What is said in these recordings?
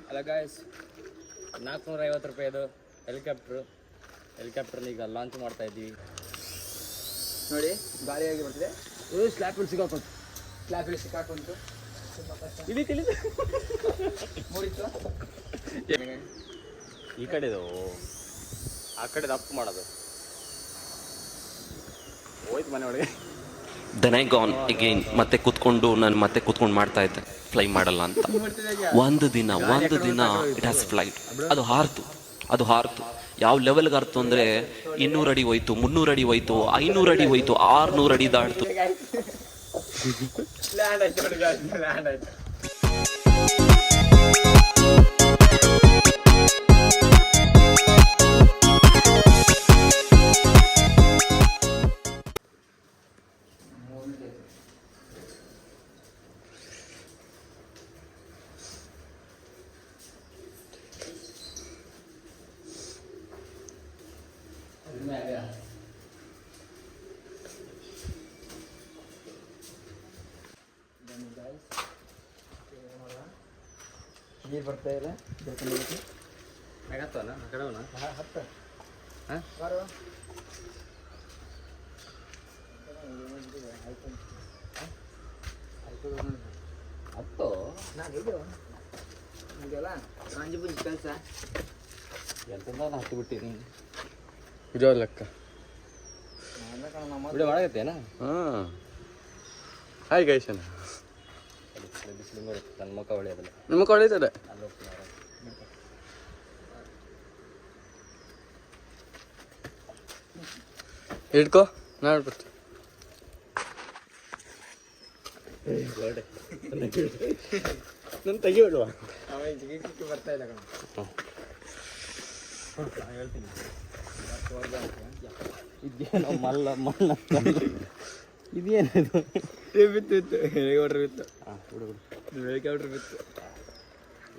ಅಲ್ಲ ಗಾಯ್ಸ್ 450 ರೂಪಾಯಿದು ಹೆಲಿಕಾಪ್ಟರ್ನ ಈಗ ಲಾಂಚ್ ಮಾಡ್ತಾ ಇದ್ದೀವಿ ನೋಡಿ. ಗಾಳಿಯಾಗಿ ಬರ್ತಿದೆ. ಸ್ಲ್ಯಾಪಲ್ಲಿ ಸಿಗಾಕೊಂಡು ಸ್ಲ್ಯಾಬಲ್ಲಿ ಸಿಕ್ಕಾಕೊಂತು ಇಳಿತು ಮೂಡಿತ್ತು. ಈ ಕಡೆದು ಆ ಕಡೆದು ಅಪ್ ಮಾಡೋದು ಹೋಯ್ತು ಮನೆ ಒಳಗೆ. Then I gone again. ಮತ್ತೆ ಕೂತ್ಕೊಂಡು ಮಾಡ್ತಾ ಇದ್ದೆ ಫ್ಲೈ ಮಾಡಲ್ಲ ಅಂತ. ಒಂದು ದಿನ ಇಟ್ ಹ್ಯಾಸ್ ಫ್ಲೈಟ್. ಅದು ಹಾರ್ತು ಯಾವ ಲೆವೆಲ್ಗೆ ಹಾರ್ತು ಅಂದರೆ 200 ಅಡಿ ಹೋಯ್ತು, 300 ಅಡಿ ಹೋಯ್ತು, 500 ಅಡಿ ಹೋಯ್ತು, 600 ಅಡಿ ದಾಟ್ತು. ಲ್ಯಾಂಡ್ ಆಯ್ತು. ನೀರು ಬರ್ತಾ ಇದೆ. ಆಗತ್ತವನ ಆ ಕಡೆವನ ಹತ್ತ ಹಾಂ ಬಾರೋ. ಹತ್ತು ನಾನು ಇದು ನಿಮಗೆಲ್ಲ ಸಂಜೆ ಬುಂಜಿ ಕೆಲಸ ಎಂತಂದ ಹತ್ತು ಬಿಟ್ಟಿನಿ ಇರೋ ಲೆಕ್ಕ ವಿಡಿಯೋ ಮಾಡಾಕತ್ತೇನ. ಹಾಂ ಹಾಯ್ ಗೈಸನ ಬಿಸಿಲು ಬರುತ್ತೆ ನನ್ನ ಮುಖ ಹೊಳೆಯೋದಿಲ್ಲ. ನಿಮ್ಮ ಕೊಳಿತದೆ ಅಲ್ಲಿ ಹೋಗ್ತೀನಿ ಇಟ್ಕೋ ನಾನು ಬರ್ತೀನಿ. ನನ್ನ ತೆಗಿಬಿಡುವ ಜಿಗಿಕ್ಕೆ ಬರ್ತಾ ಇಲ್ಲ ಕಣ. ಹೇಳ್ತೀನಿ ಇದೇನೋ ಮಲ್ಲ ಇದೇನದು ಬಿತ್ತು ಹೆಲಿಕಾಪ್ಟರ್ ಬಿತ್ತು. ಹಾಂ ಬಿಡು ಹೆಲಿಕಾಪ್ಟರ್ ಬಿತ್ತು.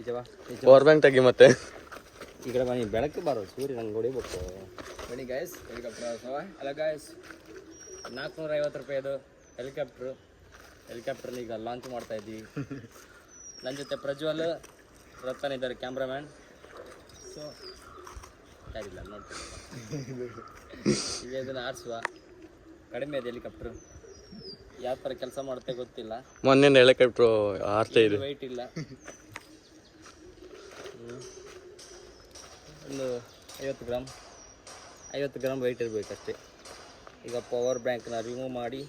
ಈಜವಾ ಪವರ್ ಬ್ಯಾಂಕ್ ತೆಗಿ ಮತ್ತೆ. ಈ ಕಡೆ ಬನ್ನಿ, ಬೆಳಕು ಬಾರೋ ಸೂರ್ಯ ನಂಗೆ ಹೊಡಿಬೇಕು. ಬನ್ನಿ ಗಾಯ್ಸ್, ಹೆಲಿಕಾಪ್ಟರ್. ಅಲ್ಲ ಗಾಯ್ಸ್ 450 ರೂಪಾಯಿದು ಹೆಲಿಕಾಪ್ಟರ್ನ ಈಗ ಲಾಂಚ್ ಮಾಡ್ತಾ ಇದ್ದೀವಿ. ನನ್ನ ಜೊತೆ ಪ್ರಜ್ವಲ್ ರತನ್ ಇದ್ದಾರೆ ಕ್ಯಾಮ್ರಾಮ್ಯಾನ್. ಸೊ ಯಾರಿಲ್ಲ ನೋಡ್ತೀನಿ ಈಗ ಇದನ್ನು ಆರಿಸುವ. ಕಡಿಮೆ ಇದೆ ಹೆಲಿಕಾಪ್ಟ್ರು, ಯಾವ ಥರ ಕೆಲಸ ಮಾಡುತ್ತೆ ಗೊತ್ತಿಲ್ಲ. ಮೊನ್ನೆ ಹೆಲಿಕಾಪ್ಟ್ರು ಆರ್ತಾ ಇದೆ. ವೆಯ್ಟ್ ಇಲ್ಲ, ಒಂದು 50 ಗ್ರಾಮ್ ವೆಯ್ಟ್ ಇರಬೇಕಷ್ಟೇ. ಈಗ ಪವರ್ ಬ್ಯಾಂಕ್ನ ರಿಮೂವ್ ಮಾಡಿ